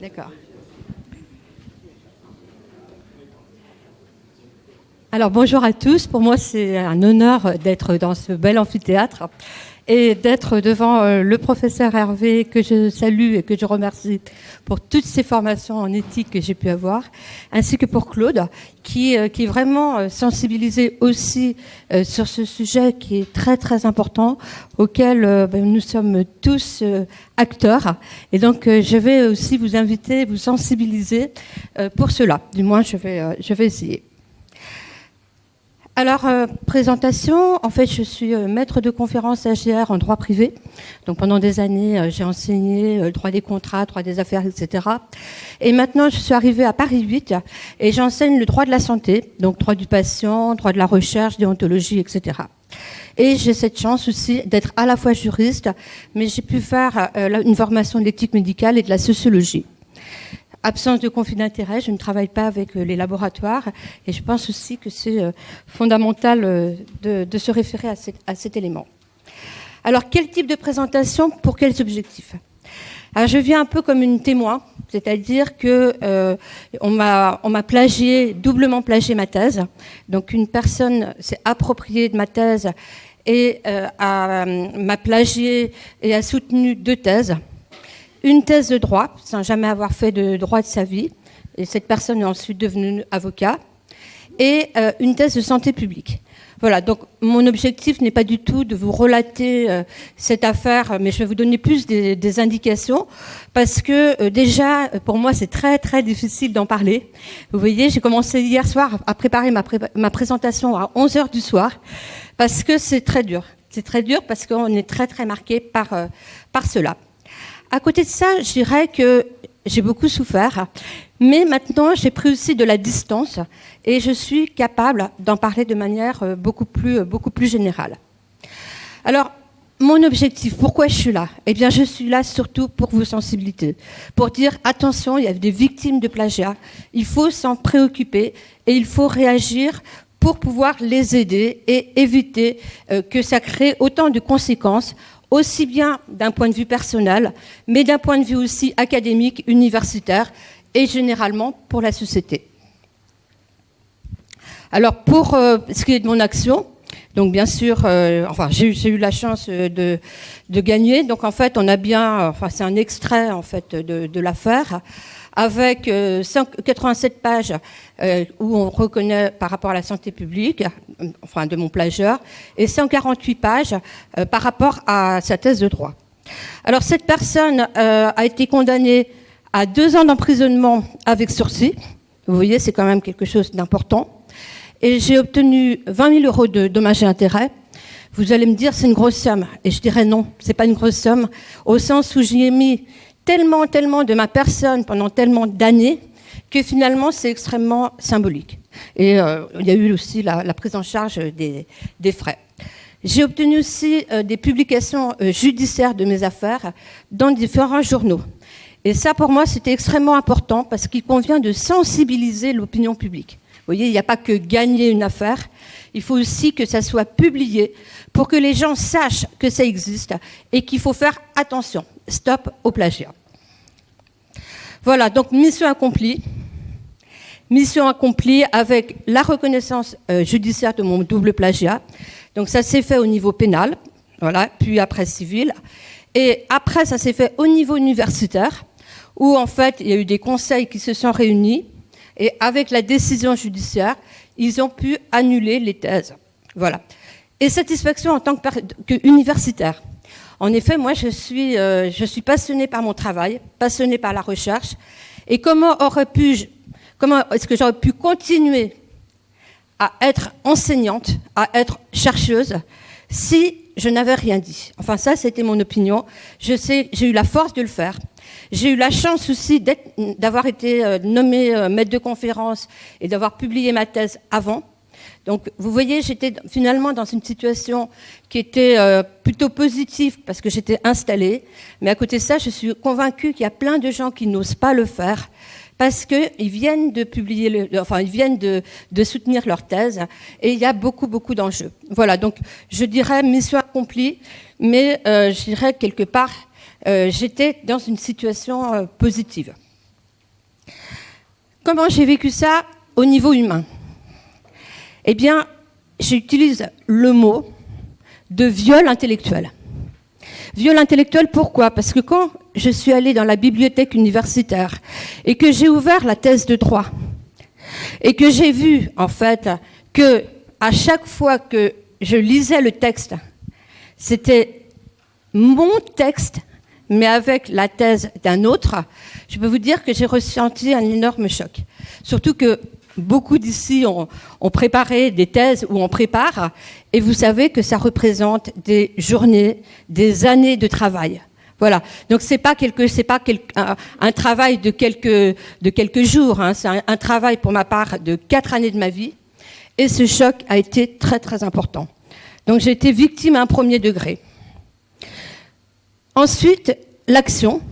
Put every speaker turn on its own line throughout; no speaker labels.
D'accord. Alors bonjour à tous, pour moi c'est un honneur d'être dans ce bel amphithéâtre et d'être devant le professeur Hervé que je salue et que je remercie pour toutes ces formations en éthique que j'ai pu avoir, ainsi que pour Claude qui est vraiment sensibilisé aussi sur ce sujet qui est très très important auquel nous sommes tous acteurs et donc je vais aussi vous inviter, vous sensibiliser pour cela, du moins je vais essayer. Alors, présentation, en fait, je suis maître de conférence stagiaire en droit privé. Donc, pendant des années, j'ai enseigné le droit des contrats, droit des affaires, etc. Et maintenant, je suis arrivée à Paris 8 et j'enseigne le droit de la santé, donc droit du patient, droit de la recherche, déontologie, etc. Et j'ai cette chance aussi d'être à la fois juriste, mais j'ai pu faire une formation d'éthique médicale et de la sociologie. Absence de conflit d'intérêt, je ne travaille pas avec les laboratoires et je pense aussi que c'est fondamental de se référer à cet élément. Alors, quel type de présentation pour quels objectifs ? Alors, je viens un peu comme une témoin, c'est-à-dire que on m'a doublement plagié ma thèse. Donc, une personne s'est appropriée de ma thèse et m'a plagié et a soutenu 2 thèses. Une thèse de droit, sans jamais avoir fait de droit de sa vie, et cette personne est ensuite devenue avocat, et une thèse de santé publique. Voilà, donc mon objectif n'est pas du tout de vous relater cette affaire, mais je vais vous donner plus des indications, parce que déjà, pour moi, c'est très très difficile d'en parler. Vous voyez, j'ai commencé hier soir à préparer ma présentation à 11h du soir, parce que c'est très dur. C'est très dur parce qu'on est très très marqué par cela. À côté de ça, je dirais que j'ai beaucoup souffert, mais maintenant j'ai pris aussi de la distance et je suis capable d'en parler de manière beaucoup plus générale. Alors, mon objectif, pourquoi je suis là ? Eh bien, je suis là surtout pour vous sensibiliser, pour dire attention, il y a des victimes de plagiat, il faut s'en préoccuper et il faut réagir pour pouvoir les aider et éviter que ça crée autant de conséquences, aussi bien d'un point de vue personnel, mais d'un point de vue aussi académique, universitaire, et généralement pour la société. Alors, pour ce qui est de mon action, donc bien sûr, j'ai eu la chance de gagner. Donc en fait, c'est un extrait en fait de l'affaire, avec 187 pages où on reconnaît par rapport à la santé publique, de mon plagiat, et 148 pages par rapport à sa thèse de droit. Alors cette personne a été condamnée à 2 ans d'emprisonnement avec sursis. Vous voyez, c'est quand même quelque chose d'important. Et j'ai obtenu 20 000 € de dommages et intérêts. Vous allez me dire, c'est une grosse somme. Et je dirais non, c'est pas une grosse somme, au sens où j'y ai mis tellement de ma personne pendant tellement d'années que finalement c'est extrêmement symbolique. Et il y a eu aussi la prise en charge des frais. J'ai obtenu aussi des publications judiciaires de mes affaires dans différents journaux. Et ça, pour moi, c'était extrêmement important parce qu'il convient de sensibiliser l'opinion publique. Vous voyez, il n'y a pas que gagner une affaire, il faut aussi que ça soit publié pour que les gens sachent que ça existe et qu'il faut faire attention. Stop au plagiat. Voilà, donc mission accomplie. Mission accomplie avec la reconnaissance judiciaire de mon double plagiat. Donc ça s'est fait au niveau pénal, voilà, puis après civil. Et après, ça s'est fait au niveau universitaire, où en fait, il y a eu des conseils qui se sont réunis. Et avec la décision judiciaire, ils ont pu annuler les thèses. Voilà. Et satisfaction en tant qu'universitaire. En effet, moi, je suis passionnée par mon travail, passionnée par la recherche. Et comment est-ce que j'aurais pu continuer à être enseignante, à être chercheuse, si je n'avais rien dit ? Enfin, ça, c'était mon opinion. J'ai eu la force de le faire. J'ai eu la chance aussi d'avoir été nommée maître de conférence et d'avoir publié ma thèse avant. Donc, vous voyez, j'étais finalement dans une situation qui était plutôt positive parce que j'étais installée. Mais à côté de ça, je suis convaincue qu'il y a plein de gens qui n'osent pas le faire parce qu'ils viennent de publier, ils viennent de soutenir leur thèse et il y a beaucoup d'enjeux. Voilà, donc je dirais mission accomplie, mais je dirais quelque part j'étais dans une situation positive. Comment j'ai vécu ça au niveau humain? Eh bien, j'utilise le mot de viol intellectuel. Viol intellectuel, pourquoi? Parce que quand je suis allée dans la bibliothèque universitaire et que j'ai ouvert la thèse de droit et que j'ai vu, en fait, que à chaque fois que je lisais le texte, c'était mon texte, mais avec la thèse d'un autre, je peux vous dire que j'ai ressenti un énorme choc. Surtout que beaucoup d'ici ont préparé des thèses ou on prépare, et vous savez que ça représente des journées, des années de travail. Voilà. Donc c'est pas un travail de quelques jours, hein. C'est un travail pour ma part de 4 années de ma vie, et ce choc a été très très important. Donc j'ai été victime à un premier degré. Ensuite, l'action,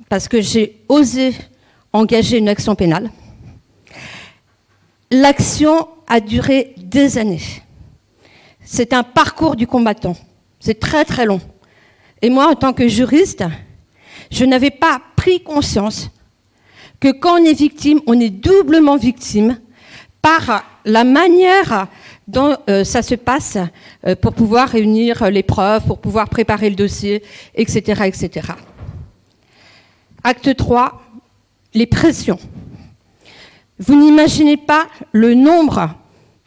parce que j'ai osé engager une action pénale. L'action a duré des années. C'est un parcours du combattant. C'est très très long. Et moi, en tant que juriste, je n'avais pas pris conscience que quand on est victime, on est doublement victime par la manière dont ça se passe pour pouvoir réunir les preuves, pour pouvoir préparer le dossier, etc., etc. Acte 3, les pressions. Vous n'imaginez pas le nombre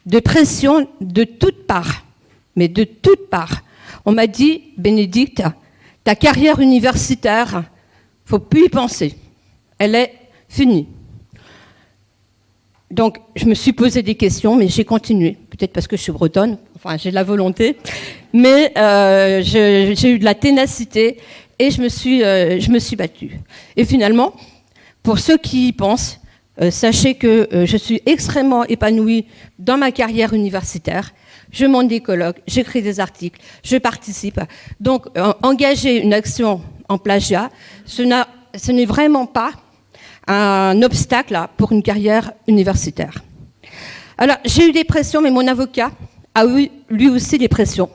de pressions de toutes parts, mais de toutes parts. On m'a dit, Bénédicte, ta carrière universitaire, il ne faut plus y penser. Elle est finie. Donc, je me suis posé des questions, mais j'ai continué. Peut-être parce que je suis bretonne, enfin, j'ai de la volonté. Mais j'ai eu de la ténacité et je me suis battue. Et finalement, pour ceux qui y pensent, sachez que je suis extrêmement épanouie dans ma carrière universitaire. Je monte des colloques, j'écris des articles, je participe. Donc, engager une action en plagiat, ce n'est vraiment pas un obstacle pour une carrière universitaire. Alors, j'ai eu des pressions, mais mon avocat a eu lui aussi des pressions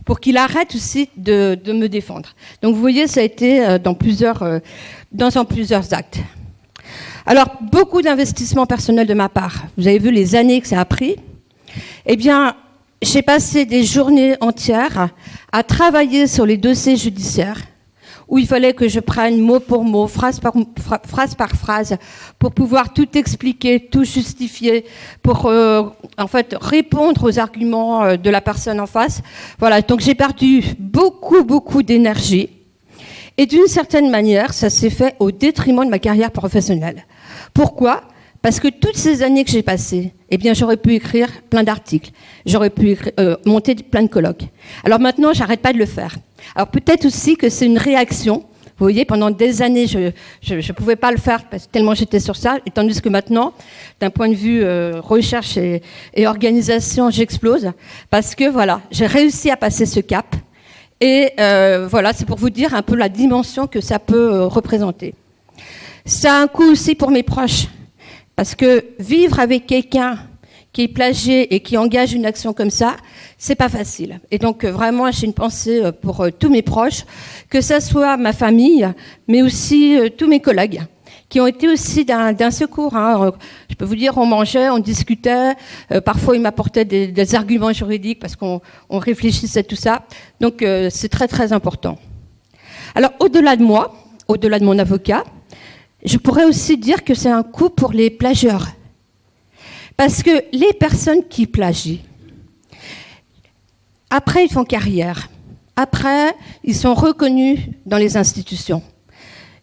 pour qu'il arrête aussi de me défendre. Donc, vous voyez, ça a été dans plusieurs actes. Alors, beaucoup d'investissements personnels de ma part. Vous avez vu les années que ça a pris. Eh bien, j'ai passé des journées entières à travailler sur les dossiers judiciaires où il fallait que je prenne mot pour mot, phrase par phrase, pour pouvoir tout expliquer, tout justifier, pour en fait répondre aux arguments de la personne en face. Voilà, donc j'ai perdu beaucoup d'énergie. Et d'une certaine manière, ça s'est fait au détriment de ma carrière professionnelle. Pourquoi ? Parce que toutes ces années que j'ai passées, eh bien, j'aurais pu écrire plein d'articles, j'aurais pu monter plein de colloques. Alors maintenant, j'arrête pas de le faire. Alors peut-être aussi que c'est une réaction. Vous voyez, pendant des années, je pouvais pas le faire parce que tellement j'étais sur ça, et tandis que maintenant, d'un point de vue recherche et organisation, j'explose parce que voilà, j'ai réussi à passer ce cap. Et voilà, c'est pour vous dire un peu la dimension que ça peut représenter. Ça a un coût aussi pour mes proches. Parce que vivre avec quelqu'un qui est plagié et qui engage une action comme ça, c'est pas facile. Et donc vraiment, j'ai une pensée pour tous mes proches, que ça soit ma famille, mais aussi tous mes collègues, qui ont été aussi d'un secours. Hein. Je peux vous dire, on mangeait, on discutait, parfois ils m'apportaient des arguments juridiques parce qu'on réfléchissait à tout ça. Donc c'est très très important. Alors au-delà de moi, au-delà de mon avocat, je pourrais aussi dire que c'est un coup pour les plagieurs. Parce que les personnes qui plagient, après ils font carrière, après ils sont reconnus dans les institutions.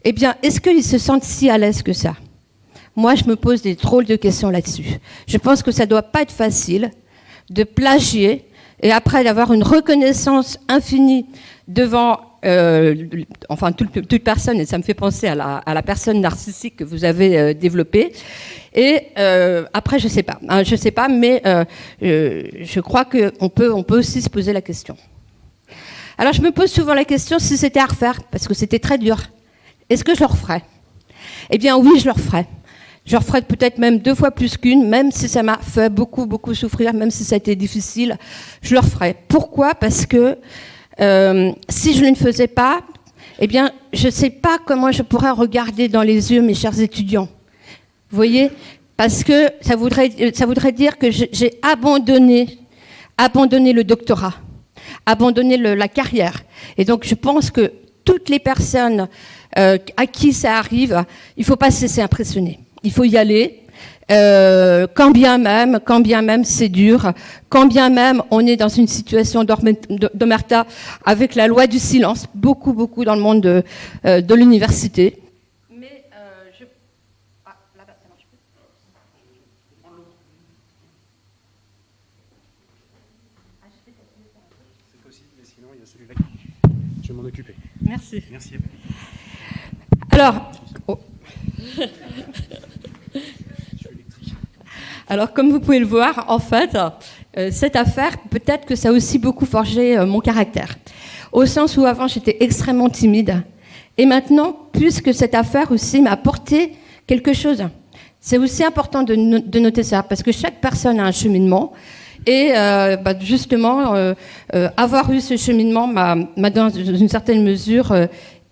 Eh bien, est-ce qu'ils se sentent si à l'aise que ça ? Moi, je me pose des drôles de questions là-dessus. Je pense que ça ne doit pas être facile de plagier et après d'avoir une reconnaissance infinie devant enfin toute personne, et ça me fait penser à la personne narcissique que vous avez développée. Et après, je sais pas, mais je crois qu'on peut aussi se poser la question. Alors, je me pose souvent la question si c'était à refaire, parce que c'était très dur. Est-ce que je le referais ? Eh bien, oui, je le referais. Je le referais peut-être même 2 fois plus qu'une, même si ça m'a fait beaucoup souffrir, même si ça a été difficile, je le referais. Pourquoi ? Parce que si je ne le faisais pas, eh bien, je ne sais pas comment je pourrais regarder dans les yeux mes chers étudiants. Vous voyez? Parce que ça voudrait dire que j'ai abandonné le doctorat, abandonné la carrière. Et donc, je pense que toutes les personnes à qui ça arrive, il ne faut pas se laisser impressionner. Il faut y aller. Quand bien même c'est dur, quand bien même on est dans une situation d'omerta avec la loi du silence, beaucoup dans le monde de l'université. Mais là-bas, ça marche plus.
C'est possible, mais sinon il y a celui-là. Je vais m'en occuper.
Merci.
Merci.
Alors. Alors, comme vous pouvez le voir, en fait, cette affaire, peut-être que ça a aussi beaucoup forgé mon caractère. Au sens où avant, j'étais extrêmement timide. Et maintenant, puisque cette affaire aussi m'a apporté quelque chose. C'est aussi important de noter ça, parce que chaque personne a un cheminement. Et justement, avoir eu ce cheminement m'a dans une certaine mesure,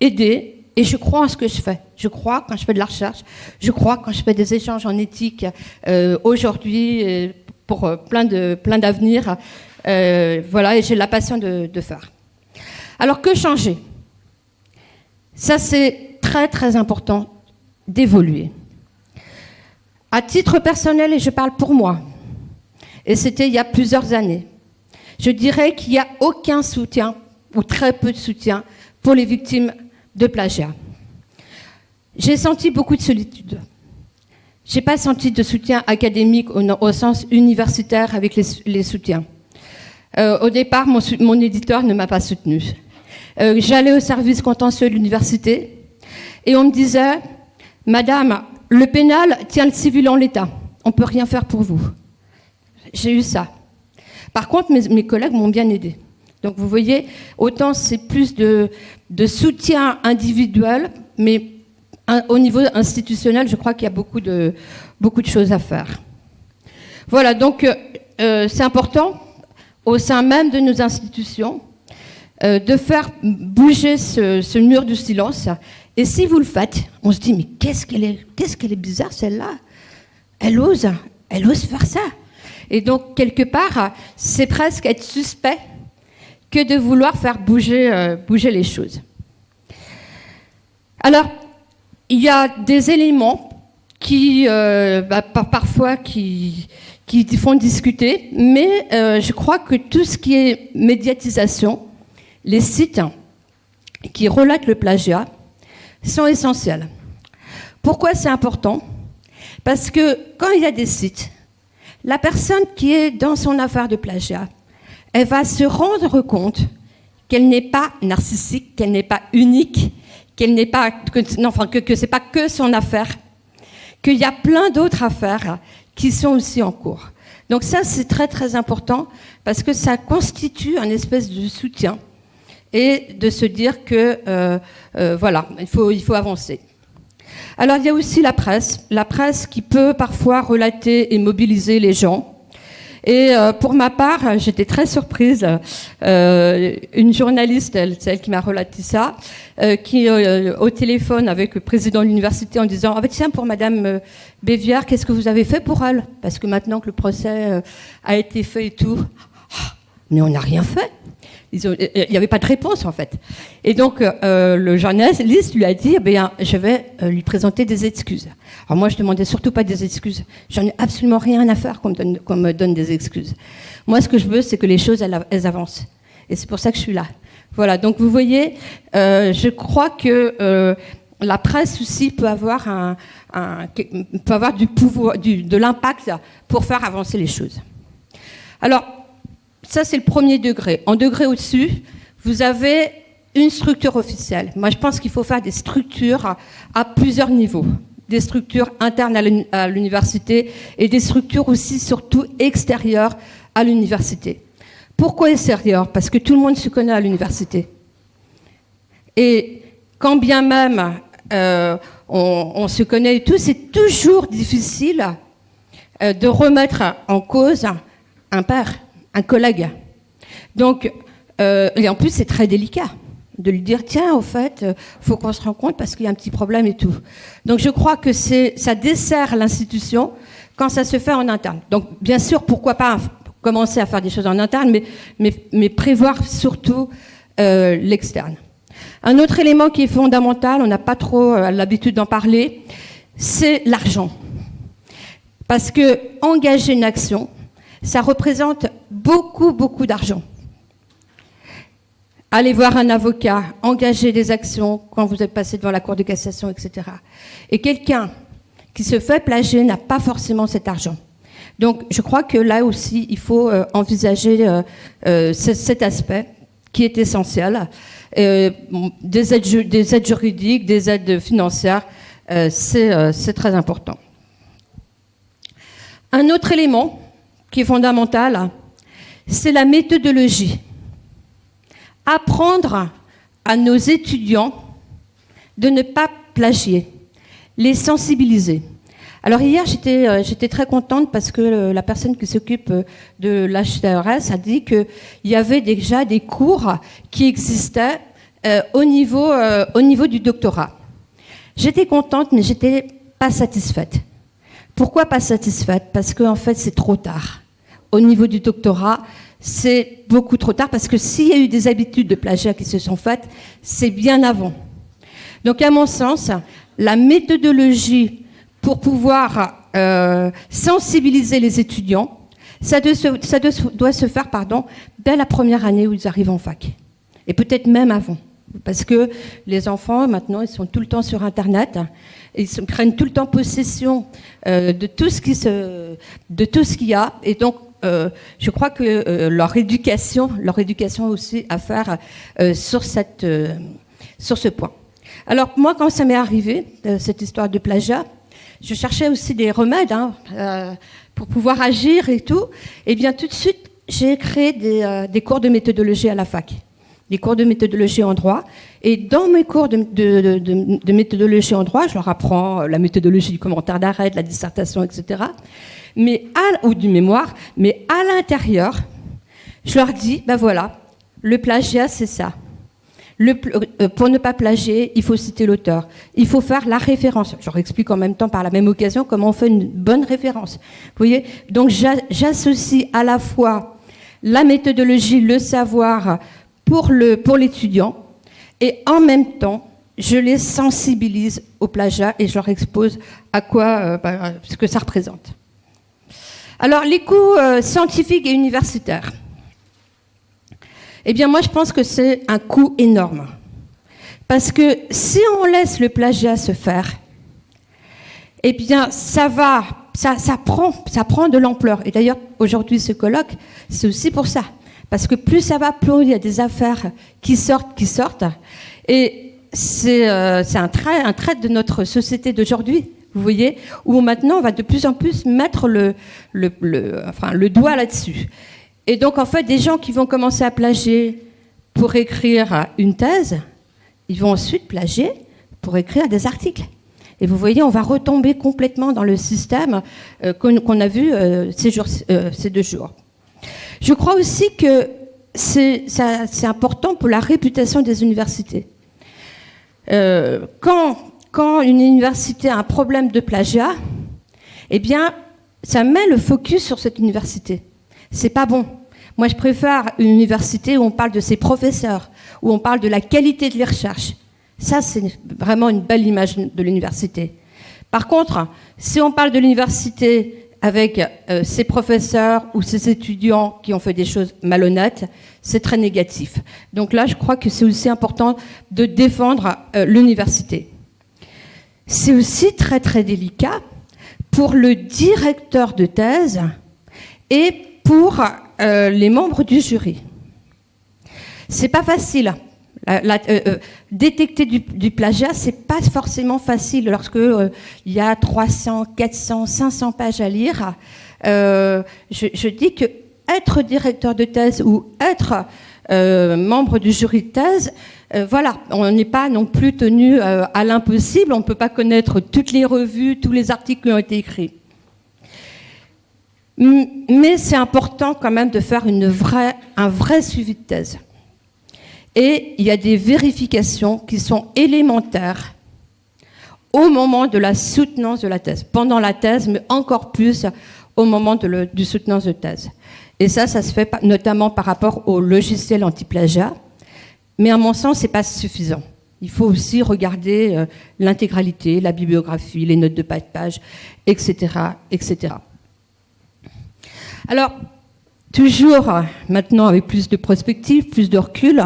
aidé. Et je crois en ce que je fais. Je crois quand je fais de la recherche. Je crois quand je fais des échanges en éthique aujourd'hui pour plein d'avenirs. Voilà, et j'ai la passion de faire. Alors, que changer? Ça, c'est très important d'évoluer. À titre personnel, et je parle pour moi, et c'était il y a plusieurs années, je dirais qu'il n'y a aucun soutien, ou très peu de soutien, pour les victimes de plagiat. J'ai senti beaucoup de solitude. Je n'ai pas senti de soutien académique au sens universitaire avec les soutiens. Au départ, mon éditeur ne m'a pas soutenue. J'allais au service contentieux de l'université et on me disait « Madame, le pénal tient le civil en l'état. On ne peut rien faire pour vous. » J'ai eu ça. Par contre, mes collègues m'ont bien aidée. Donc vous voyez, autant c'est plus de soutien individuel, mais au niveau institutionnel, je crois qu'il y a beaucoup de choses à faire. Voilà, donc c'est important, au sein même de nos institutions, de faire bouger ce mur du silence. Et si vous le faites, on se dit, mais qu'est-ce qu'elle est bizarre celle-là, elle ose faire ça. Et donc, quelque part, c'est presque être suspect que de vouloir faire bouger les choses. Alors, il y a des éléments qui, parfois, qui font discuter, mais je crois que tout ce qui est médiatisation, les sites qui relatent le plagiat, sont essentiels. Pourquoi c'est important? Parce que quand il y a des sites, la personne qui est dans son affaire de plagiat, elle va se rendre compte qu'elle n'est pas narcissique, qu'elle n'est pas unique, qu'elle n'est pas, que c'est pas que son affaire, qu'il y a plein d'autres affaires qui sont aussi en cours. Donc ça, c'est très important parce que ça constitue un espèce de soutien et de se dire que voilà, il faut avancer. Alors il y a aussi la presse qui peut parfois relater et mobiliser les gens. Et pour ma part, j'étais très surprise. Une journaliste, celle qui m'a relaté ça, qui au téléphone avec le président de l'université en disant « Ah ben tiens, pour Madame Bévière, qu'est-ce que vous avez fait pour elle ?» Parce que maintenant que le procès a été fait et tout, mais on n'a rien fait. Il n'y avait pas de réponse, en fait. Et donc, le journaliste lui a dit, eh bien, je vais lui présenter des excuses. Alors moi, je ne demandais surtout pas des excuses. J'en ai absolument rien à faire qu'on me donne des excuses. Moi, ce que je veux, c'est que les choses, elles avancent. Et c'est pour ça que je suis là. Voilà, donc vous voyez, je crois que la presse aussi peut avoir, peut avoir du pouvoir, de l'impact pour faire avancer les choses. Alors, ça, c'est le premier degré. En degré au-dessus, vous avez une structure officielle. Moi, je pense qu'il faut faire des structures à plusieurs niveaux. Des structures internes à l'université et des structures aussi, surtout, extérieures à l'université. Pourquoi extérieures? Parce que tout le monde se connaît à l'université. Et quand bien même on se connaît et tout, c'est toujours difficile de remettre en cause un père, un collègue. Donc, et en plus, c'est très délicat. de lui dire tiens, au fait, faut qu'on se rencontre parce qu'il y a un petit problème et tout. Donc je crois que ça dessert l'institution quand ça se fait en interne. Donc bien sûr, pourquoi pas commencer à faire des choses en interne, mais prévoir surtout l'externe. Un autre élément qui est fondamental, on n'a pas trop l'habitude d'en parler, c'est l'argent. Parce que engager une action, ça représente beaucoup, beaucoup d'argent. Aller voir un avocat, engager des actions quand vous êtes passé devant la Cour de cassation, etc. Et quelqu'un qui se fait plagier n'a pas forcément cet argent. Donc, je crois que là aussi, il faut envisager cet aspect qui est essentiel. Des aides juridiques, des aides financières, c'est très important. Un autre élément qui est fondamental, c'est la méthodologie. Apprendre à nos étudiants de ne pas plagier, les sensibiliser. Alors hier, j'étais très contente parce que la personne qui s'occupe de l'HCRS a dit qu'il y avait déjà des cours qui existaient au niveau du doctorat. J'étais contente, mais j'étais pas satisfaite. Pourquoi pas satisfaite? Parce qu'en fait, c'est trop tard. Au niveau du doctorat, c'est beaucoup trop tard parce que s'il y a eu des habitudes de plagiat qui se sont faites, c'est bien avant. Donc, à mon sens, la méthodologie pour pouvoir sensibiliser les étudiants, ça doit se faire dès la première année où ils arrivent en fac. Et peut-être même avant. Parce que les enfants, maintenant, ils sont tout le temps sur Internet. Ils prennent tout le temps possession de tout ce qu'il y a. Et donc, je crois que leur éducation aussi à faire sur ce point. Alors, moi, quand ça m'est arrivé, cette histoire de plagiat, je cherchais aussi des remèdes pour pouvoir agir et tout. Et bien, tout de suite, j'ai créé des cours de méthodologie à la fac. Des cours de méthodologie en droit. Et dans mes cours de méthodologie en droit, je leur apprends la méthodologie du commentaire d'arrêt, de la dissertation, etc. Ou du mémoire. Mais à l'intérieur, je leur dis, ben voilà, le plagiat, c'est ça. Pour ne pas plagier, il faut citer l'auteur. Il faut faire la référence. Je leur explique en même temps, par la même occasion, comment on fait une bonne référence. Vous voyez ? Donc, j'associe à la fois la méthodologie, le savoir pour l'étudiant, et en même temps, je les sensibilise au plagiat et je leur expose à quoi ce que ça représente. Alors, les coûts scientifiques et universitaires. Eh bien, moi, je pense que c'est un coût énorme. Parce que si on laisse le plagiat se faire, eh bien, ça prend de l'ampleur. Et d'ailleurs, aujourd'hui, ce colloque, c'est aussi pour ça. Parce que plus ça va, plus il y a des affaires qui sortent. Et c'est un trait de notre société d'aujourd'hui, vous voyez, où maintenant, on va de plus en plus mettre le doigt là-dessus. Et donc, en fait, des gens qui vont commencer à plagier pour écrire une thèse, ils vont ensuite plagier pour écrire des articles. Et vous voyez, on va retomber complètement dans le système qu'on a vu ces 2 jours. Je crois aussi que c'est important pour la réputation des universités. Quand une université a un problème de plagiat, eh bien, ça met le focus sur cette université. C'est pas bon. Moi, je préfère une université où on parle de ses professeurs, où on parle de la qualité de les recherches. Ça, c'est vraiment une belle image de l'université. Par contre, si on parle de l'université avec ses professeurs ou ses étudiants qui ont fait des choses malhonnêtes, c'est très négatif. Donc là, je crois que c'est aussi important de défendre l'université. C'est aussi très, très délicat pour le directeur de thèse et pour les membres du jury. C'est pas facile. Détecter du plagiat, c'est pas forcément facile lorsque il y a 300, 400, 500 pages à lire. Je dis que être directeur de thèse ou être membre du jury de thèse, voilà, on n'est pas non plus tenu à l'impossible. On ne peut pas connaître toutes les revues, tous les articles qui ont été écrits. Mais c'est important quand même de faire un vrai suivi de thèse. Et il y a des vérifications qui sont élémentaires au moment de la soutenance de la thèse, pendant la thèse, mais encore plus au moment du soutenance de thèse. Et ça se fait notamment par rapport au logiciel anti-plagiat, mais à mon sens, ce n'est pas suffisant. Il faut aussi regarder l'intégralité, la bibliographie, les notes de bas de page, etc., etc. Alors, toujours maintenant avec plus de prospective, plus de recul,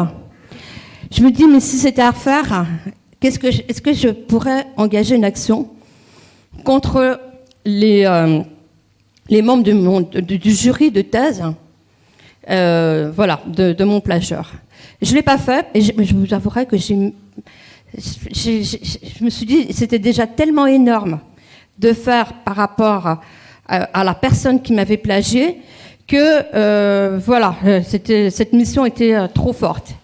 je me dis, mais si c'était à refaire, est-ce que je pourrais engager une action contre les membres du jury de thèse, de mon plagiat. Je ne l'ai pas fait, et je vous avouerai que je me suis dit, c'était déjà tellement énorme de faire par rapport à la personne qui m'avait plagié que cette mission était trop forte.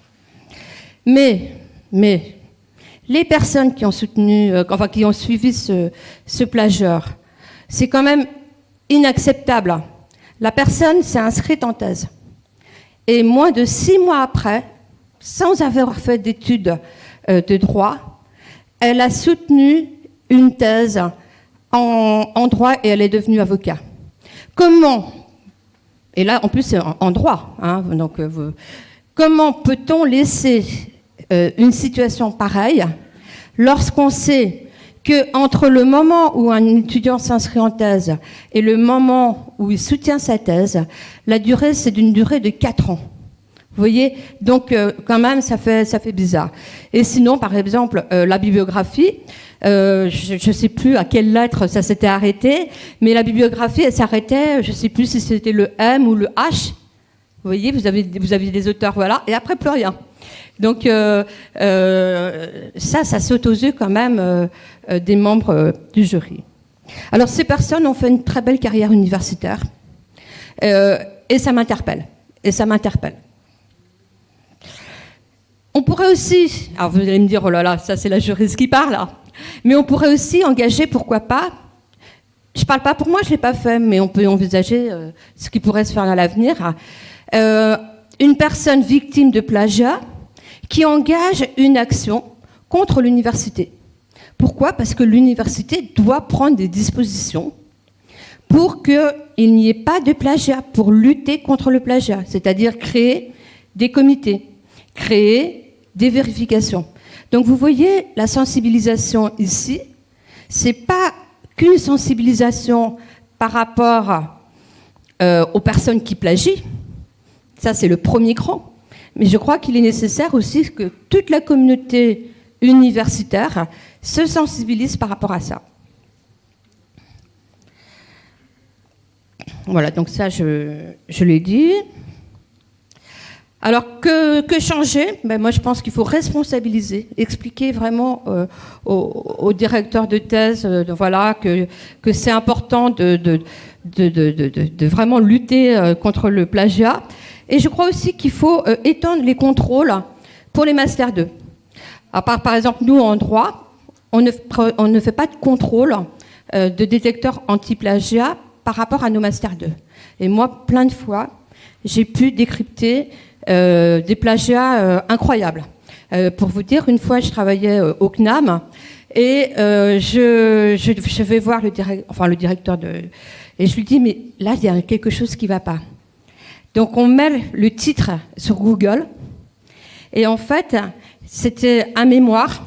Mais les personnes qui ont soutenu, qui ont suivi ce plagiat, c'est quand même inacceptable. La personne s'est inscrite en thèse. Et moins de 6 mois après, sans avoir fait d'études de droit, elle a soutenu une thèse en droit et elle est devenue avocat. Comment, et là en plus c'est en droit, comment peut-on laisser une situation pareille lorsqu'on sait qu'entre le moment où un étudiant s'inscrit en thèse et le moment où il soutient sa thèse, la durée, c'est d'une durée de 4 ans. Vous voyez, donc quand même, ça fait bizarre. Et sinon, par exemple, la bibliographie, je ne sais plus à quelle lettre ça s'était arrêté, mais la bibliographie, elle s'arrêtait, je ne sais plus si c'était le M ou le H. Vous voyez, vous avez des auteurs, voilà, et après, plus rien. Donc ça saute aux yeux quand même des membres du jury. Alors ces personnes ont fait une très belle carrière universitaire et ça m'interpelle. On pourrait aussi, alors vous allez me dire, oh là là, ça c'est la juriste qui parle, là. Mais on pourrait aussi engager, pourquoi pas, je ne parle pas pour moi, je ne l'ai pas fait, mais on peut envisager ce qui pourrait se faire à l'avenir, une personne victime de plagiat qui engage une action contre l'université. Pourquoi ? Parce que l'université doit prendre des dispositions pour qu'il n'y ait pas de plagiat, pour lutter contre le plagiat, c'est-à-dire créer des comités, créer des vérifications. Donc vous voyez, la sensibilisation ici, c'est pas qu'une sensibilisation par rapport aux personnes qui plagient, ça c'est le premier cran. Mais je crois qu'il est nécessaire aussi que toute la communauté universitaire se sensibilise par rapport à ça. Voilà, donc ça, je l'ai dit. Alors, que changer ? Moi, je pense qu'il faut responsabiliser, expliquer vraiment aux directeurs de thèse que c'est important de vraiment lutter contre le plagiat. Et je crois aussi qu'il faut étendre les contrôles pour les Master 2. Par exemple, nous, en droit, on ne fait pas de contrôle de détecteurs anti-plagiat par rapport à nos Master 2. Et moi, plein de fois, j'ai pu décrypter des plagiats incroyables. Pour vous dire, une fois, je travaillais au CNAM et je vais voir le directeur et je lui dis, mais là, il y a quelque chose qui ne va pas. Donc on met le titre sur Google et en fait c'était un mémoire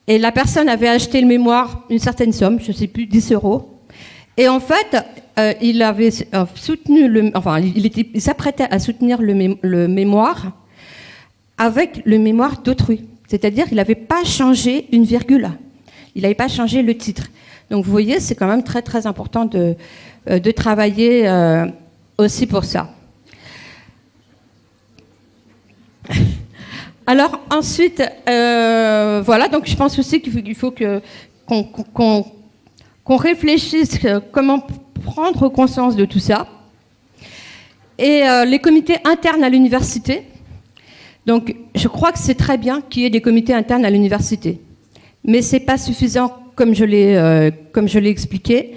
et la personne avait acheté le mémoire une certaine somme, je ne sais plus, 10 €. Et en fait il avait soutenu il s'apprêtait à soutenir le mémoire avec le mémoire d'autrui, c'est-à-dire qu'il n'avait pas changé une virgule, il n'avait pas changé le titre. Donc vous voyez, c'est quand même très très important de travailler aussi pour ça. Alors ensuite, donc je pense aussi qu'il faut qu'on réfléchisse comment prendre conscience de tout ça. Et les comités internes à l'université. Donc je crois que c'est très bien qu'il y ait des comités internes à l'université, mais c'est pas suffisant comme je l'ai expliqué.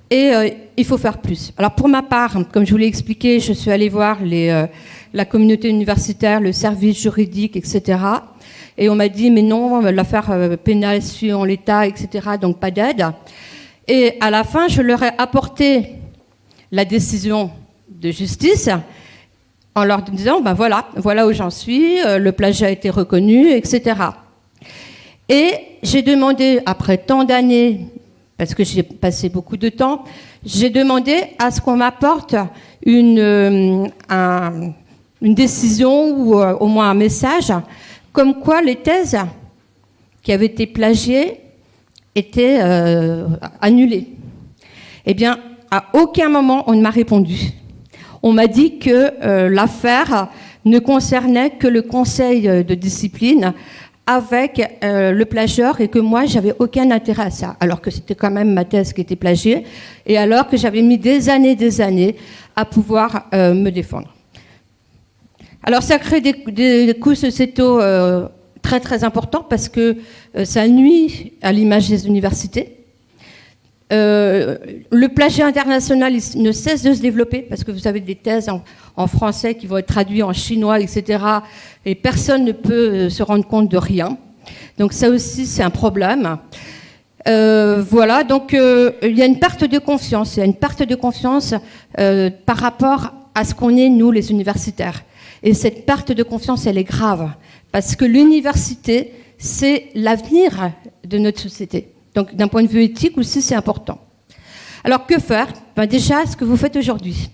Et il faut faire plus. Alors pour ma part, comme je vous l'ai expliqué, je suis allée voir la communauté universitaire, le service juridique, etc. Et on m'a dit, mais non, l'affaire pénale suit en l'état, etc., donc pas d'aide. Et à la fin, je leur ai apporté la décision de justice en leur disant, ben voilà où j'en suis, le plagiat a été reconnu, etc. Et j'ai demandé, après tant d'années, parce que j'ai passé beaucoup de temps, j'ai demandé à ce qu'on m'apporte une décision ou au moins un message comme quoi les thèses qui avaient été plagiées étaient annulées. Eh bien, à aucun moment on ne m'a répondu. On m'a dit que l'affaire ne concernait que le conseil de discipline avec le plagieur et que moi, j'avais aucun intérêt à ça, alors que c'était quand même ma thèse qui était plagiée et alors que j'avais mis des années à pouvoir me défendre. Alors, ça crée des coûts sociétaux très, très importants parce que ça nuit à l'image des universités. Le plagiat international il ne cesse de se développer parce que vous avez des thèses en français qui vont être traduites en chinois, etc. Et personne ne peut se rendre compte de rien. Donc ça aussi, c'est un problème. Voilà, donc il y a une perte de confiance. Il y a une perte de confiance par rapport à ce qu'on est, nous, les universitaires. Et cette perte de confiance, elle est grave. Parce que l'université, c'est l'avenir de notre société. Donc, d'un point de vue éthique aussi, c'est important. Alors, que faire ? Déjà, ce que vous faites aujourd'hui.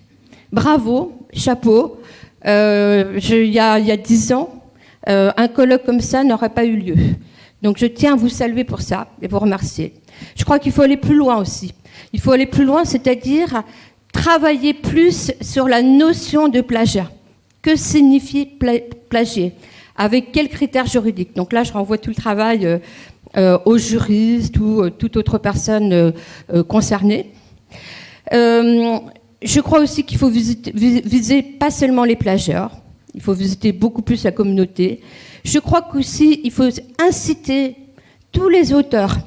Bravo, chapeau. Il y a 10 ans, un colloque comme ça n'aurait pas eu lieu. Donc, je tiens à vous saluer pour ça et vous remercier. Je crois qu'il faut aller plus loin aussi. Il faut aller plus loin, c'est-à-dire travailler plus sur la notion de plagiat. Que signifie plagier ? Avec quels critères juridiques ? Donc là, je renvoie tout le travail aux juristes ou toute autre personne concernée. Je crois aussi qu'il faut viser pas seulement les plagieurs, il faut visiter beaucoup plus la communauté. Je crois qu'aussi, il faut inciter tous les auteurs,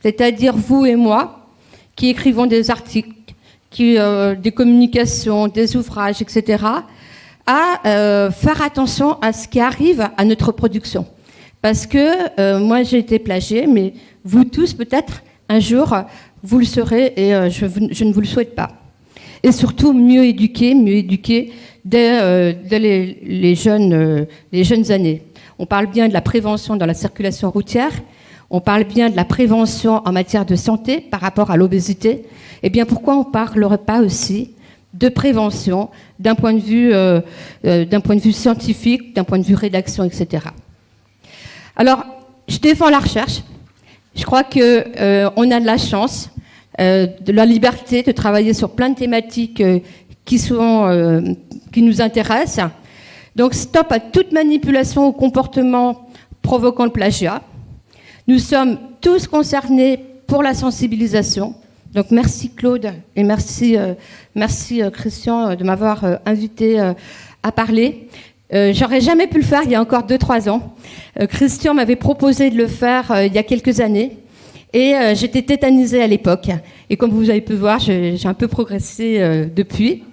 c'est-à-dire vous et moi, qui écrivons des articles, des communications, des ouvrages, etc., à faire attention à ce qui arrive à notre production. Parce que moi, j'ai été plagiée, mais vous tous, peut-être, un jour, vous le serez et je ne vous le souhaite pas. Et surtout, mieux éduquer dès les jeunes années. On parle bien de la prévention dans la circulation routière, on parle bien de la prévention en matière de santé par rapport à l'obésité. Eh bien, pourquoi on ne parlerait pas aussi de prévention d'un point de vue scientifique, d'un point de vue rédaction, etc. Alors, je défends la recherche. Je crois qu'on a de la chance, de la liberté de travailler sur plein de thématiques qui nous intéressent. Donc, stop à toute manipulation ou comportement provoquant le plagiat. Nous sommes tous concernés pour la sensibilisation. Donc, merci Claude et merci Christian de m'avoir invité à parler. J'aurais jamais pu le faire il y a encore 2-3 ans. Christian m'avait proposé de le faire il y a quelques années et j'étais tétanisée à l'époque. Et comme vous avez pu voir, j'ai un peu progressé depuis.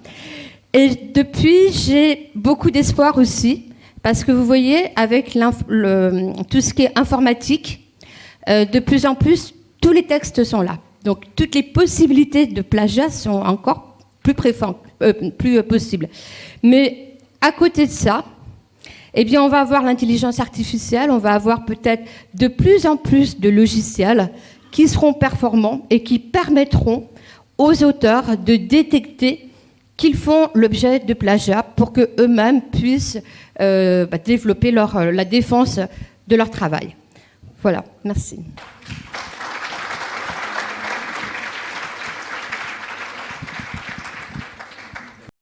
Et depuis, j'ai beaucoup d'espoir aussi parce que vous voyez, avec tout ce qui est informatique, de plus en plus, tous les textes sont là. Donc, toutes les possibilités de plagiat sont encore plus possibles. Mais à côté de ça, eh bien, on va avoir l'intelligence artificielle, on va avoir peut-être de plus en plus de logiciels qui seront performants et qui permettront aux auteurs de détecter qu'ils font l'objet de plagiat pour qu'eux-mêmes puissent développer la défense de leur travail. Voilà, merci.